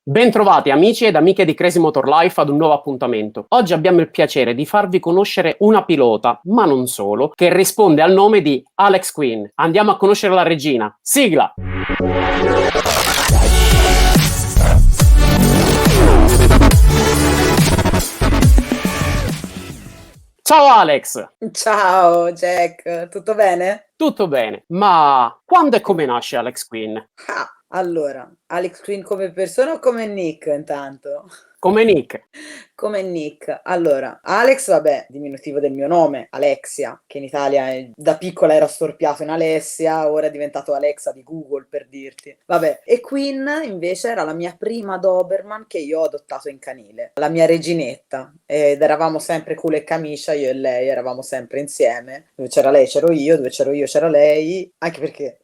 Bentrovati amici ed amiche di Crazy Motor Life ad un nuovo appuntamento. Oggi abbiamo il piacere di farvi conoscere una pilota, ma non solo, che risponde al nome di Alex Quinn. Andiamo a conoscere la regina. Sigla! Ciao Alex! Ciao Jack, tutto bene? Tutto bene, ma quando e come nasce Alex Quinn? Allora, Alex Quinn come persona o come Nick intanto? Come nick? Come Nick. Allora, Alex, vabbè, diminutivo del mio nome, Alexia, che in Italia da piccola era storpiato in Alessia, ora è diventato Alexa di Google per dirti. Vabbè, e Quinn invece era la mia prima Doberman che io ho adottato in canile, la mia reginetta, ed eravamo sempre culo e camicia, io e lei, eravamo sempre insieme, dove c'era lei c'ero io, dove c'ero io c'era lei, anche perché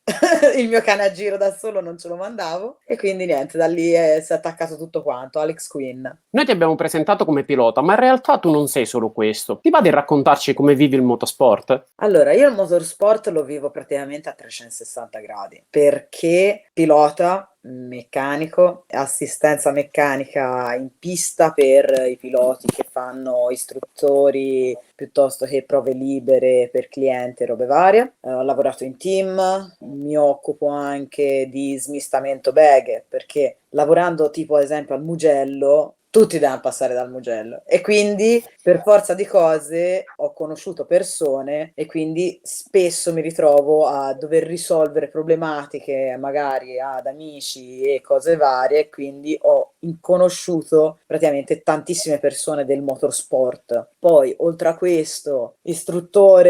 il mio cane a giro da solo non ce lo mandavo, e quindi niente, da lì si è attaccato tutto quanto, Alex Quinn. Noi ti abbiamo presentato come pilota, ma in realtà tu non sei solo questo. Ti va di raccontarci come vivi il motorsport? Allora, io il motorsport lo vivo praticamente a 360 gradi, perché pilota, meccanico, assistenza meccanica in pista per i piloti che fanno istruttori piuttosto che prove libere per clienti e robe varie. Ho lavorato in team, mi occupo anche di smistamento beghe, perché lavorando tipo ad esempio al Mugello, tutti devono passare dal Mugello e quindi per forza di cose ho conosciuto persone e quindi spesso mi ritrovo a dover risolvere problematiche magari ad amici e cose varie, e quindi ho conosciuto praticamente tantissime persone del motorsport. Poi oltre a questo, c'ho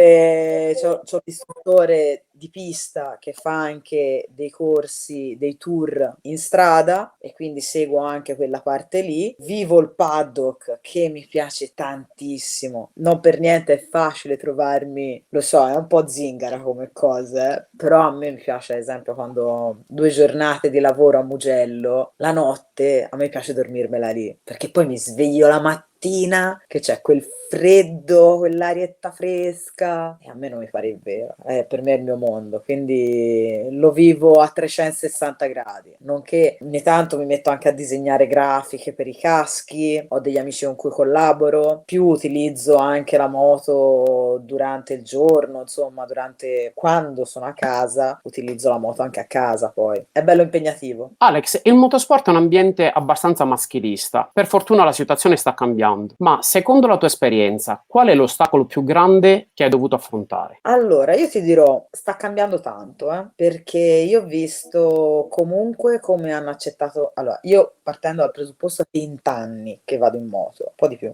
l'istruttore di pista che fa anche dei corsi, dei tour in strada, e quindi seguo anche quella parte lì. Vivo il paddock che mi piace tantissimo, non per niente è facile trovarmi, lo so, è un po' zingara come cosa, però a me mi piace ad esempio quando ho 2 giornate di lavoro a Mugello, la notte a me piace dormirmela lì, perché poi mi sveglio la mattina che c'è quel freddo, quell'arietta fresca, e a me non mi pare il vero, per me è il mio mondo, quindi lo vivo a 360 gradi, nonché ogni tanto mi metto anche a disegnare grafiche per i caschi, ho degli amici con cui collaboro, più utilizzo anche la moto durante il giorno, insomma, durante quando sono a casa, utilizzo la moto anche a casa poi, è bello impegnativo. Alex, il motorsport è un ambiente abbastanza maschilista. Per fortuna la situazione sta cambiando. Ma secondo la tua esperienza, qual è l'ostacolo più grande che hai dovuto affrontare? Allora, io ti dirò, sta cambiando tanto, perché io ho visto comunque come hanno accettato. Allora, io partendo dal presupposto 20 anni che vado in moto, un po' di più,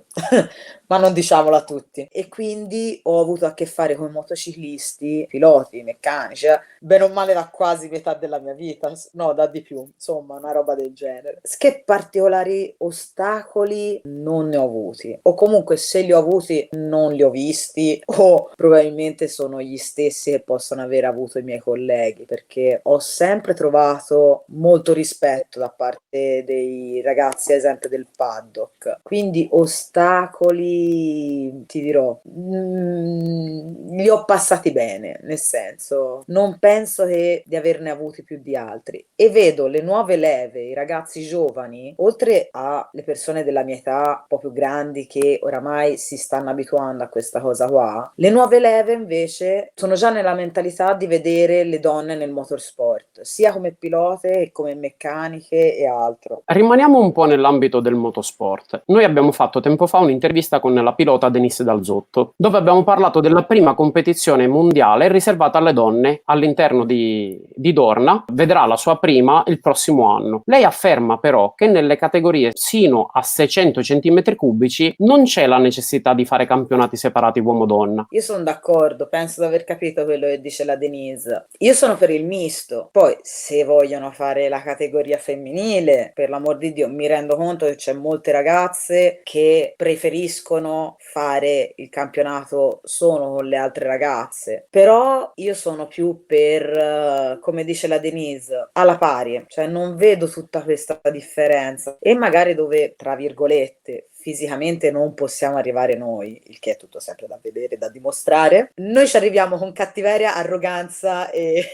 ma non diciamolo a tutti. E quindi ho avuto a che fare con motociclisti, piloti, meccanici, bene o male da quasi metà della mia vita, no, da di più, insomma, una roba del genere. Che particolari ostacoli non ne ho avuti, o comunque se li ho avuti non li ho visti, o probabilmente sono gli stessi che possono aver avuto i miei colleghi, perché ho sempre trovato molto rispetto da parte dei ragazzi, ad esempio del paddock. Quindi ostacoli, ti dirò, li ho passati bene, nel senso, non penso di averne avuti più di altri. E vedo le nuove leve, i ragazzi giovani, oltre alle persone della mia età, un po' più grandi, che oramai si stanno abituando a questa cosa qua, le nuove leve invece sono già nella mentalità di vedere le donne nel motorsport, sia come pilote che come meccaniche e altro. Rimaniamo un po' nell'ambito del motorsport. Noi abbiamo fatto tempo fa un'intervista con la pilota Denise Dalzotto, dove abbiamo parlato della prima competizione mondiale riservata alle donne all'interno di Dorna. Vedrà la sua prima il prossimo anno. Lei afferma però che nelle categorie sino a 600 cm cubici non c'è la necessità di fare campionati separati uomo-donna. Io sono d'accordo, penso di aver capito quello che dice la Denise. Io sono per il misto. Poi, se vogliono fare la categoria femminile, per l'amor di Dio, mi rendo conto che c'è molte ragazze che preferiscono fare il campionato solo con le altre ragazze. Però io sono più per, come dice la Denise, alla pari. Cioè non vedo tutta questa differenza. E magari dove, tra virgolette, fisicamente non possiamo arrivare noi, il che è tutto sempre da vedere, da dimostrare. Noi ci arriviamo con cattiveria, arroganza e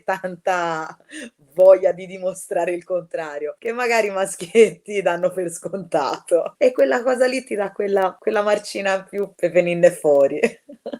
tanta voglia di dimostrare il contrario, che magari i maschietti danno per scontato. E quella cosa lì ti dà quella marcina in più per venirne fuori.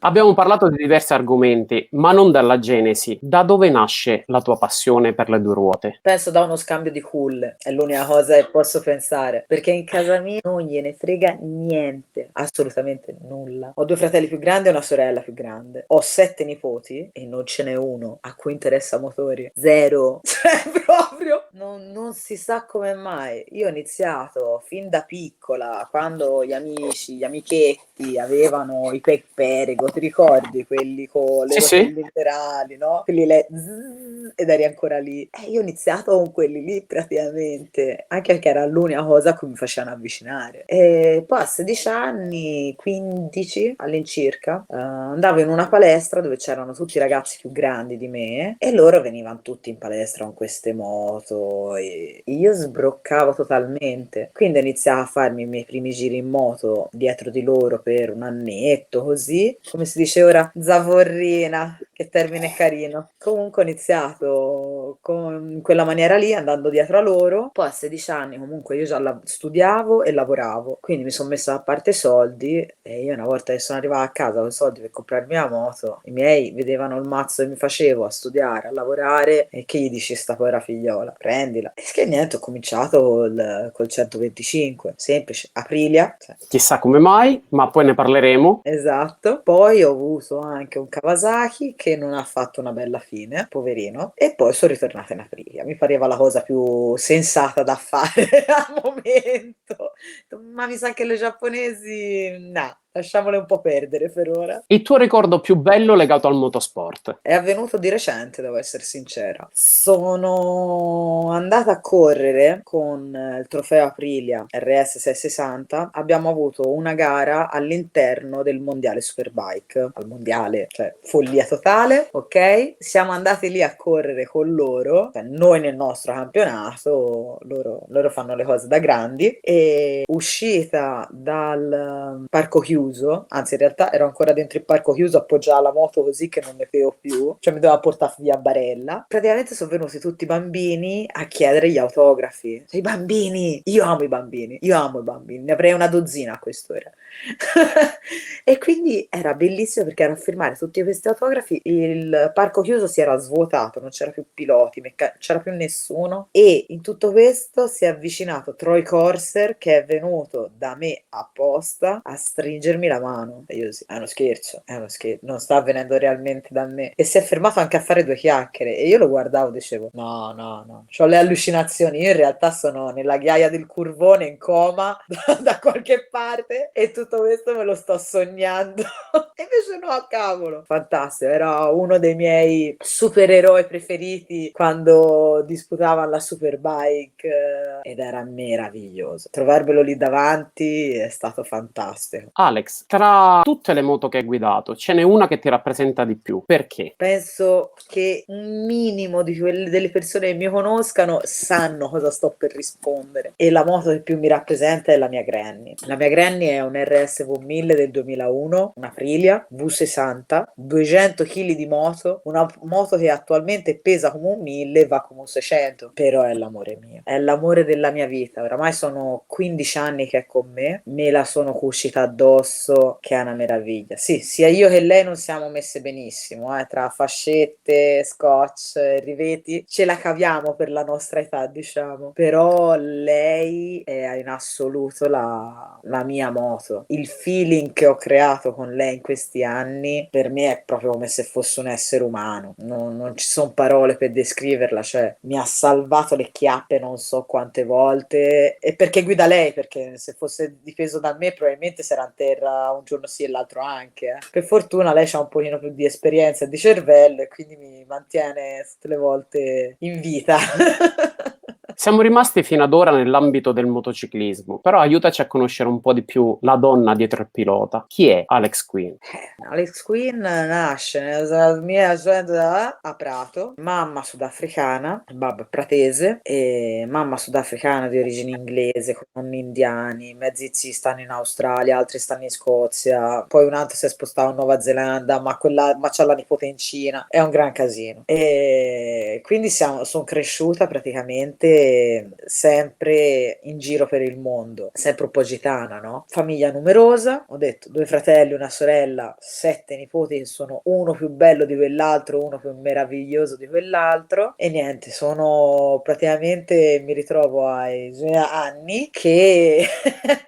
Abbiamo parlato di diversi argomenti, ma non dalla genesi. Da dove nasce la tua passione per le due ruote? Penso da uno scambio di culle, è l'unica cosa che posso pensare, perché in casa mia non gliene frega niente, assolutamente nulla. Ho 2 fratelli più grandi e una sorella più grande. Ho 7 nipoti e non ce n'è uno a cui interessa motori. Zero. Cioè, proprio non si sa come mai. Io ho iniziato fin da piccola, quando gli amici, gli amichetti avevano i Perego, ti ricordi? Quelli con le Sì, sì. rotelle laterali, no? Quelli ed eri ancora lì. Io ho iniziato con quelli lì praticamente, anche perché era l'unica cosa a cui mi facevano avvicinare. E poi a 16 anni, 15 all'incirca, andavo in una palestra dove c'erano tutti i ragazzi più grandi di me e loro venivano tutti in palestra con queste moto e io sbroccavo totalmente. Quindi ho iniziato a farmi i miei primi giri in moto dietro di loro per un annetto, così, come si dice ora, zavorrina, che termine carino. Comunque ho iniziato in quella maniera lì, andando dietro a loro. Poi a 16 anni comunque io già studiavo e lavoravo, quindi mi sono messa da parte soldi e io una volta che sono arrivata a casa con i soldi per comprarmi la moto, i miei vedevano il mazzo che mi facevo a studiare, a lavorare e che gli dici sta povera figliola, prendila. E che niente, ho cominciato col 125, semplice, Aprilia, cioè, Chissà come mai, ma poi ne parleremo. esatto. Poi ho avuto anche un Kawasaki che non ha fatto una bella fine, poverino, e poi sono ritornata in Aprilia. Mi pareva la cosa più sensata da fare al momento. Ma mi sa che le giapponesi, no, lasciamole un po' perdere per ora. Il tuo ricordo più bello legato al motorsport? È avvenuto di recente, devo essere sincera. Sono andata a correre con il trofeo Aprilia RS 660. Abbiamo avuto una gara all'interno del mondiale Superbike. Al mondiale, cioè follia totale, ok? Siamo andati lì a correre con loro, cioè noi nel nostro campionato, loro fanno le cose da grandi. E uscita dal parco chiuso, anzi in realtà ero ancora dentro il parco chiuso appoggiata alla moto così che non ne vedevo più, cioè mi doveva portare via Barella. Praticamente sono venuti tutti i bambini a chiedere gli autografi. Cioè, i bambini, io amo i bambini, ne avrei una dozzina a quest'ora. E quindi era bellissimo perché ero a firmare tutti questi autografi, il parco chiuso si era svuotato, non c'era più piloti, c'era più nessuno e in tutto questo si è avvicinato Troy Corser che è venuto da me apposta a stringermi la mano e io sì, è uno scherzo, non sta avvenendo realmente da me e si è fermato anche a fare 2 chiacchiere e io lo guardavo e dicevo no no no, ho le allucinazioni, io in realtà sono nella ghiaia del curvone in coma da qualche parte e tutto questo me lo sto sognando e invece no, cavolo, fantastico, era uno dei miei supereroi preferiti quando disputavano la Superbike ed era meraviglioso, trovarvelo lì davanti è stato fantastico. Alex, tra tutte le moto che hai guidato, ce n'è una che ti rappresenta di più. Perché? Penso che un minimo di delle persone che mi conoscano sanno cosa sto per rispondere e la moto che più mi rappresenta è la mia Granny. La mia Granny è un RS V1000 del 2001, una Aprilia V60, 200 kg di moto, una moto che attualmente pesa come un 1000 e va come un 600, però è l'amore mio, è l'amore della mia vita. Oramai sono 15 anni che è con me la sono cucita addosso, che è una meraviglia. Sì, sia io che lei non siamo messe benissimo, tra fascette, scotch, riveti, ce la caviamo per la nostra età, diciamo. Però lei è in assoluto la mia moto. Il feeling che ho creato con lei in questi anni per me è proprio come se fosse un essere umano. Non ci sono parole per descriverla, cioè mi ha salvato le chiappe non so quante volte e perché guida lei, perché se fosse dipeso da me probabilmente sarà a terra un giorno sì e l'altro anche. Per fortuna lei ha un pochino più di esperienza e di cervello e quindi mi mantiene tutte le volte in vita. Siamo rimasti fino ad ora nell'ambito del motociclismo, però aiutaci a conoscere un po' di più la donna dietro il pilota. Chi è Alex Quinn? Alex Quinn nasce nel 1900 a Prato, mamma sudafricana, babbo pratese, e mamma sudafricana di origine inglese, con nonni indiani, mezzi zii stanno in Australia, altri stanno in Scozia, poi un altro si è spostato in Nuova Zelanda, ma c'ha la nipote in Cina, è un gran casino. E quindi sono cresciuta praticamente sempre in giro per il mondo, sempre un po' gitana, no? Famiglia numerosa, ho detto 2 fratelli, una sorella, 7 nipoti che sono uno più bello di quell'altro, uno più meraviglioso di quell'altro, e niente, sono praticamente, mi ritrovo ai suoi anni che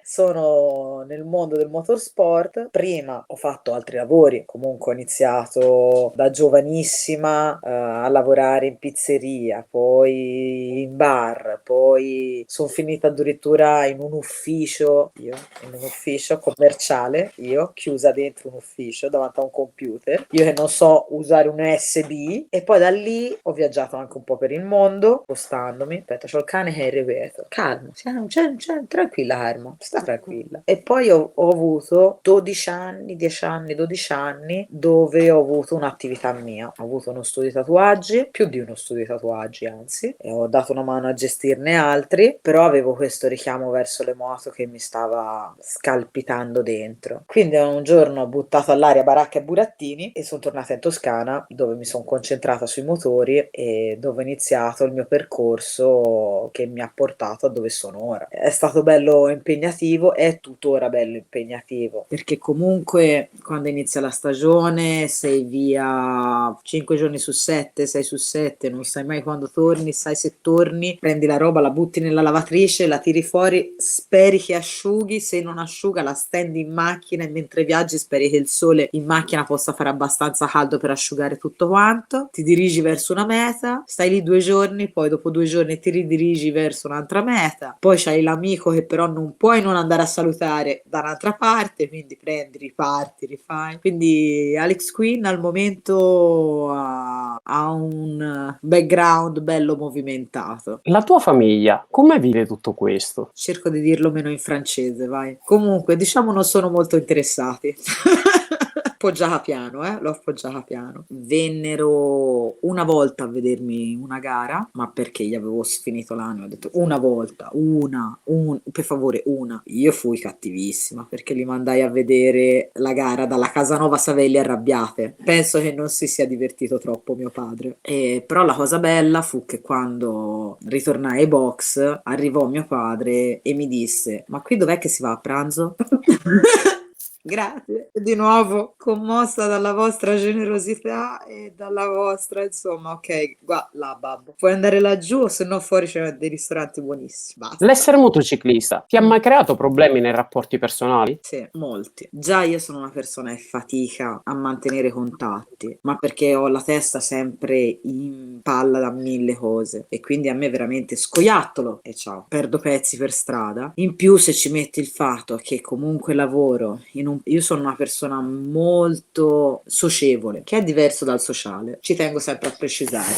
sono nel mondo del motorsport. Prima ho fatto altri lavori, comunque ho iniziato da giovanissima a lavorare in pizzeria, poi in bar, poi sono finita addirittura in un ufficio, commerciale, io chiusa dentro un ufficio davanti a un computer, io che non so usare un USB, e poi da lì ho viaggiato anche un po' per il mondo, spostandomi. Aspetta, c'ho il cane che ripeto, calmo, tranquilla Carmo, sta tranquilla. E poi ho avuto 12 anni, 10 anni, 12 anni dove ho avuto un'attività mia, ho avuto uno studio di tatuaggi, più di uno studio di tatuaggi anzi, e ho dato una mano a gestirne altri, però avevo questo richiamo verso le moto che mi stava scalpitando dentro. Quindi un giorno ho buttato all'aria baracca e burattini e sono tornata in Toscana, dove mi sono concentrata sui motori e dove ho iniziato il mio percorso che mi ha portato a dove sono ora. È stato bello impegnativo, è tuttora bello impegnativo, perché comunque quando inizia la stagione sei via 5 giorni su 7, 6 su 7, non sai mai quando torni, sai se torni, prendi la roba, la butti nella lavatrice, la tiri fuori, speri che asciughi, se non asciuga la stendi in macchina e mentre viaggi speri che il sole in macchina possa fare abbastanza caldo per asciugare tutto quanto, ti dirigi verso una meta, stai lì 2 giorni, poi dopo 2 giorni ti ridirigi verso un'altra meta, poi c'hai l'amico che però non puoi non andare a salutare da un'altra parte, quindi prendi, riparti, rifai. Quindi Alex Quinn al momento ha un background bello movimentato. La tua famiglia, come vive tutto questo? Cerco di dirlo meno in francese, vai. Comunque, diciamo non sono molto interessati. Appoggiata piano, l'ho appoggiata piano. Vennero una volta a vedermi una gara, ma perché gli avevo sfinito l'anno, ho detto una volta, per favore, una. Io fui cattivissima perché li mandai a vedere la gara dalla Casanova Savelli arrabbiate. Penso che non si sia divertito troppo mio padre. Però la cosa bella fu che quando ritornai ai box, arrivò mio padre e mi disse: ma qui dov'è che si va a pranzo? Grazie. Di nuovo commossa dalla vostra generosità e dalla vostra, insomma, ok, là, babbo. Puoi andare laggiù o se no fuori c'è dei ristoranti buonissimi. Basta. L'essere motociclista ti ha mai creato problemi nei rapporti personali? Sì, molti. Già io sono una persona che fatica a mantenere contatti, ma perché ho la testa sempre in palla da 1000 cose e quindi a me veramente scoiattolo e ciao, perdo pezzi per strada. In più se ci metti il fatto che comunque lavoro io sono una persona molto socievole, che è diverso dal sociale, ci tengo sempre a precisare.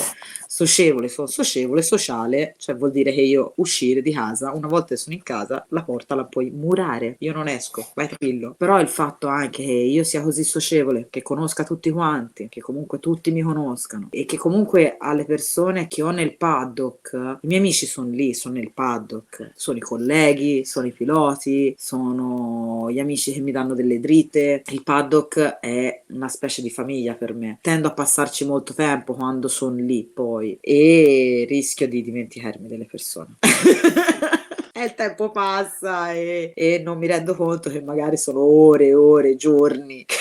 Sono socievole, sociale, cioè vuol dire che io uscire di casa, una volta che sono in casa, la porta la puoi murare, io non esco, vai tranquillo. Però il fatto anche che io sia così socievole, che conosca tutti quanti, che comunque tutti mi conoscano e che comunque alle persone che ho nel paddock, i miei amici sono lì, sono nel paddock, sono i colleghi, sono i piloti, sono gli amici che mi danno delle dritte. Il paddock è una specie di famiglia per me. Tendo a passarci molto tempo quando sono lì poi e rischio di dimenticarmi delle persone. E il tempo passa e non mi rendo conto che magari sono ore e ore, giorni che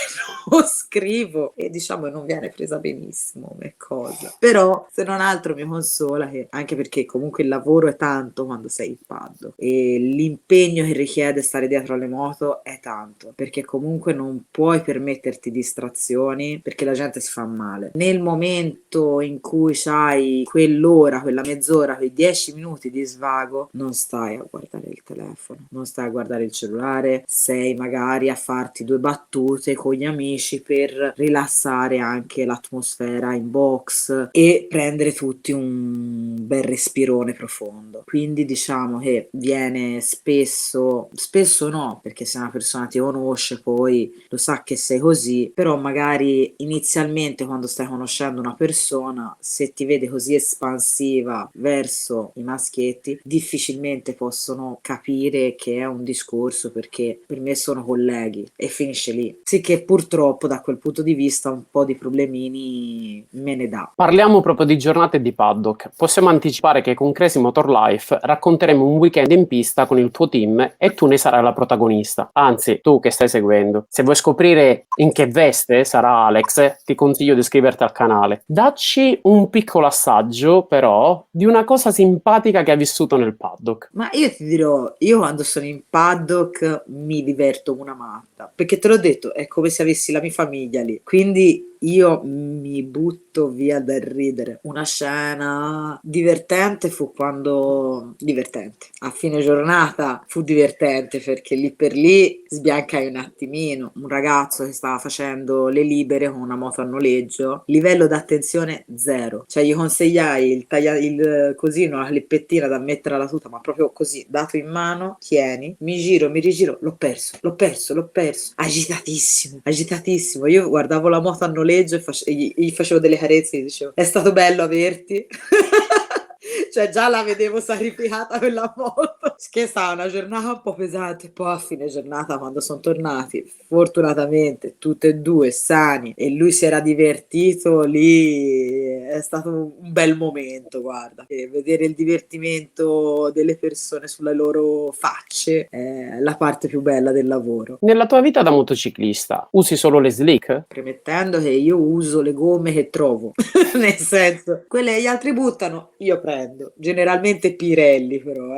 non scrivo e diciamo non viene presa benissimo come cosa. Però se non altro mi consola che anche perché comunque il lavoro è tanto quando sei in paddock e l'impegno che richiede stare dietro alle moto è tanto, perché comunque non puoi permetterti distrazioni perché la gente si fa male. Nel momento in cui c'hai quell'ora, quella mezz'ora, quei 10 minuti di svago, non stai a guardare il telefono, non stai a guardare il cellulare, sei magari a farti due battute con gli amici per rilassare anche l'atmosfera in box e prendere tutti un bel respirone profondo. Quindi diciamo che viene spesso, spesso no, perché se una persona ti conosce poi lo sa che sei così, però magari inizialmente quando stai conoscendo una persona, se ti vede così espansiva verso i maschietti, difficilmente possono capire che è un discorso, perché per me sono colleghi e finisce lì. Sì che purtroppo da quel punto di vista un po' di problemini me ne dà. Parliamo proprio di giornate di paddock. Possiamo anticipare che con Crazy Motor Life racconteremo un weekend in pista con il tuo team e tu ne sarai la protagonista. Anzi, tu che stai seguendo. Se vuoi scoprire in che veste sarà Alex, ti consiglio di iscriverti al canale. Dacci un piccolo assaggio, però, di una cosa simpatica che hai vissuto nel paddock. Ma io ti dirò, io quando sono in paddock mi diverto una matta, perché te l'ho detto, è come se avessi la mia famiglia lì, quindi io mi butto via dal ridere. Una scena divertente fu quando... divertente. A fine giornata fu divertente perché lì per lì sbiancai un attimino. Un ragazzo che stava facendo le libere con una moto a noleggio, livello d'attenzione zero. Cioè gli consigliai il cosino, la clippettina da mettere alla tuta, ma proprio così, dato in mano, tieni, mi giro, mi rigiro, l'ho perso, l'ho perso, l'ho perso. Agitatissimo, agitatissimo. Io guardavo la moto a noleggio e gli facevo delle carezze e gli dicevo, è stato bello averti. Cioè già la vedevo sacrificata quella moto, che stava una giornata un po' pesante. Poi a fine giornata, quando sono tornati, fortunatamente tutti e due sani e lui si era divertito, lì è stato un bel momento, guarda. E vedere il divertimento delle persone sulle loro facce è la parte più bella del lavoro. Nella tua vita da motociclista, usi solo le slick? Premettendo che io uso le gomme che trovo, nel senso, quelle che gli altri buttano, io prendo. Generalmente Pirelli, però,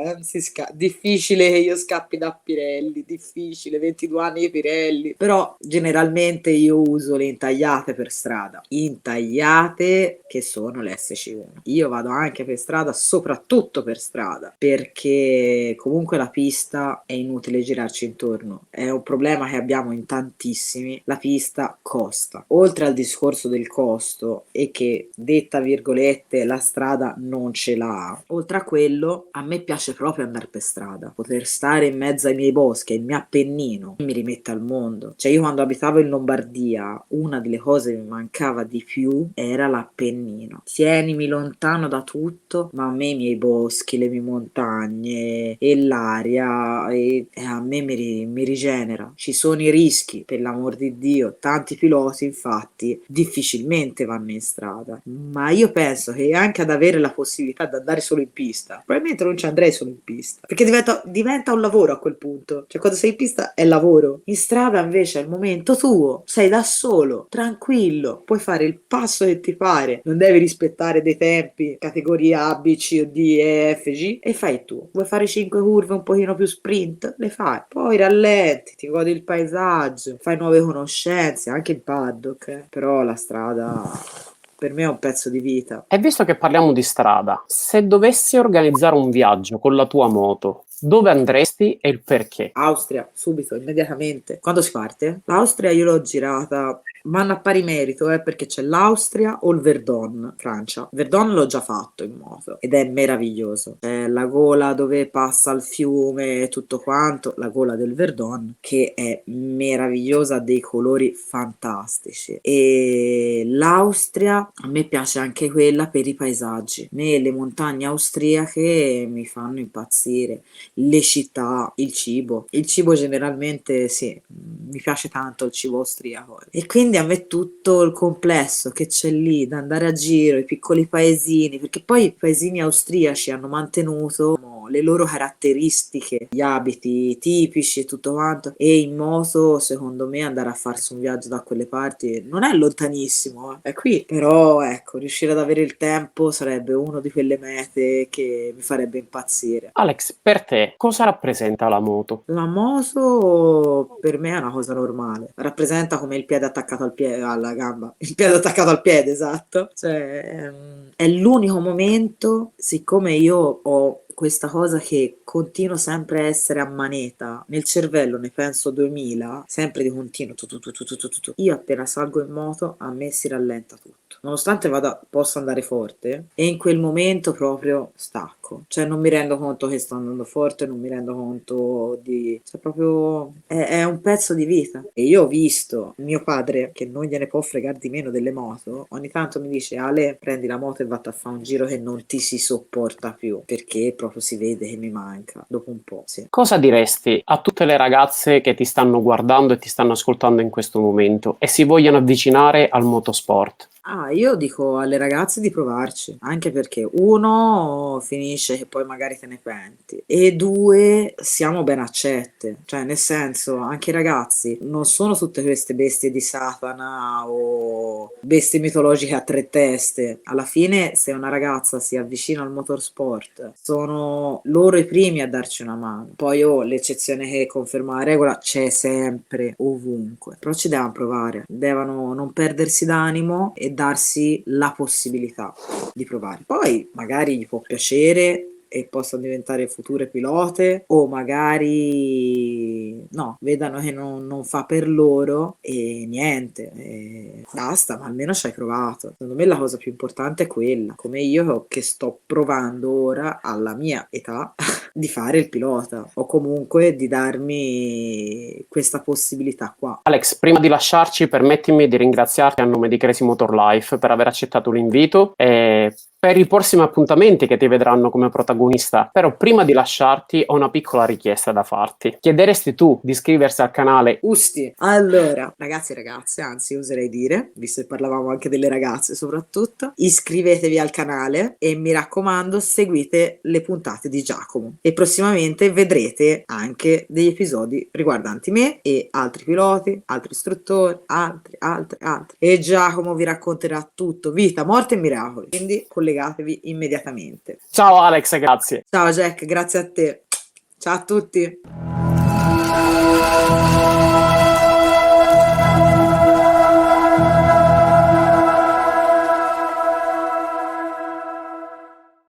difficile che io scappi da Pirelli, difficile, 22 anni di Pirelli. Però generalmente io uso le intagliate per strada, intagliate che sono le SC1. Io vado anche per strada, soprattutto per strada, perché comunque la pista è inutile girarci intorno. È un problema che abbiamo in tantissimi. La pista costa. Oltre al discorso del costo e che, detta virgolette, la strada non ce l'ha, oltre a quello, a me piace proprio andare per strada, poter stare in mezzo ai miei boschi, al mio Appennino, mi rimette al mondo. Cioè io quando abitavo in Lombardia, una delle cose che mi mancava di più era l'Appennino. Tienimi lontano da tutto, ma a me i miei boschi, le mie montagne e l'aria a me mi rigenera. Ci sono i rischi, per l'amor di Dio, tanti piloti infatti difficilmente vanno in strada, ma io penso che anche ad avere la possibilità di andare solo in pista, probabilmente non ci andrei solo in pista, perché diventa un lavoro a quel punto. Cioè quando sei in pista è lavoro, in strada invece è il momento tuo, sei da solo, tranquillo, puoi fare il passo che ti pare, non devi rispettare dei tempi, categoria A, B, C, D, E, F, G, e fai tu. Vuoi fare 5 curve un pochino più sprint? Le fai, poi rallenti, ti godi il paesaggio, fai nuove conoscenze, anche in paddock, però la strada per me è un pezzo di vita. E visto che parliamo di strada, se dovessi organizzare un viaggio con la tua moto, dove andresti e il perché? Austria, subito, immediatamente. Quando si parte? L'Austria io l'ho girata, vanno a pari merito, perché c'è l'Austria o il Verdun, Francia. Verdun l'ho già fatto in moto ed è meraviglioso. C'è la gola dove passa il fiume e tutto quanto, la gola del Verdun, che è meravigliosa, ha dei colori fantastici. E l'Austria, a me piace anche quella per i paesaggi. A me le montagne austriache mi fanno impazzire. Le città, il cibo. Il cibo generalmente sì, mi piace tanto il cibo austriaco. E quindi a me tutto il complesso che c'è lì, da andare a giro, i piccoli paesini, perché poi i paesini austriaci hanno mantenuto le loro caratteristiche, gli abiti tipici e tutto quanto. E in moto, secondo me, andare a farsi un viaggio da quelle parti non è lontanissimo, è qui. Però ecco, riuscire ad avere il tempo sarebbe una di quelle mete che mi farebbe impazzire. Alex, per te cosa rappresenta la moto? La moto per me è una cosa normale, rappresenta come il piede attaccato al piede, alla gamba, il piede attaccato al piede, esatto. Cioè, è l'unico momento, siccome io ho questa cosa che continuo sempre a essere a maneta, nel cervello ne penso 2000, sempre di continuo, io appena salgo in moto a me si rallenta tutto, nonostante possa andare forte, e in quel momento proprio stacco, cioè non mi rendo conto che sto andando forte, non mi rendo conto cioè proprio è un pezzo di vita. E io ho visto mio padre, che non gliene può fregare di meno delle moto, ogni tanto mi dice: Ale, prendi la moto e vatti a fare un giro che non ti si sopporta più, perché proprio si vede che mi manca dopo un po', sì. Cosa diresti a tutte le ragazze che ti stanno guardando e ti stanno ascoltando in questo momento e si vogliono avvicinare al motorsport? Io dico alle ragazze di provarci, anche perché uno finisce che poi magari te ne penti, e due siamo ben accette, cioè nel senso anche i ragazzi non sono tutte queste bestie di Satana o bestie mitologiche a tre teste. Alla fine, se una ragazza si avvicina al motorsport, sono loro i primi a darci una mano. Poi l'eccezione che conferma la regola c'è sempre, ovunque, però ci devono provare, devono non perdersi d'animo e darsi la possibilità di provare. Poi magari gli può piacere e possano diventare future pilote, o magari no, vedano che non fa per loro e niente, e basta, ma almeno ci hai provato. Secondo me la cosa più importante è quella, come io che sto provando ora alla mia età di fare il pilota, o comunque di darmi questa possibilità qua. Alex, prima di lasciarci, permettimi di ringraziarti a nome di Crazy Motor Life per aver accettato l'invito e per i prossimi appuntamenti che ti vedranno come protagonista. Però prima di lasciarti ho una piccola richiesta da farti. Chiederesti tu di iscriversi al canale Usti. Allora, ragazzi e ragazze, anzi oserei dire, visto che parlavamo anche delle ragazze soprattutto, iscrivetevi al canale e mi raccomando seguite le puntate di Giacomo, e prossimamente vedrete anche degli episodi riguardanti me e altri piloti, altri istruttori, altri, e Giacomo vi racconterà tutto, vita, morte e miracoli, quindi collegatevi immediatamente. Ciao Alex, grazie. Ciao Jack, grazie a te. Ciao a tutti.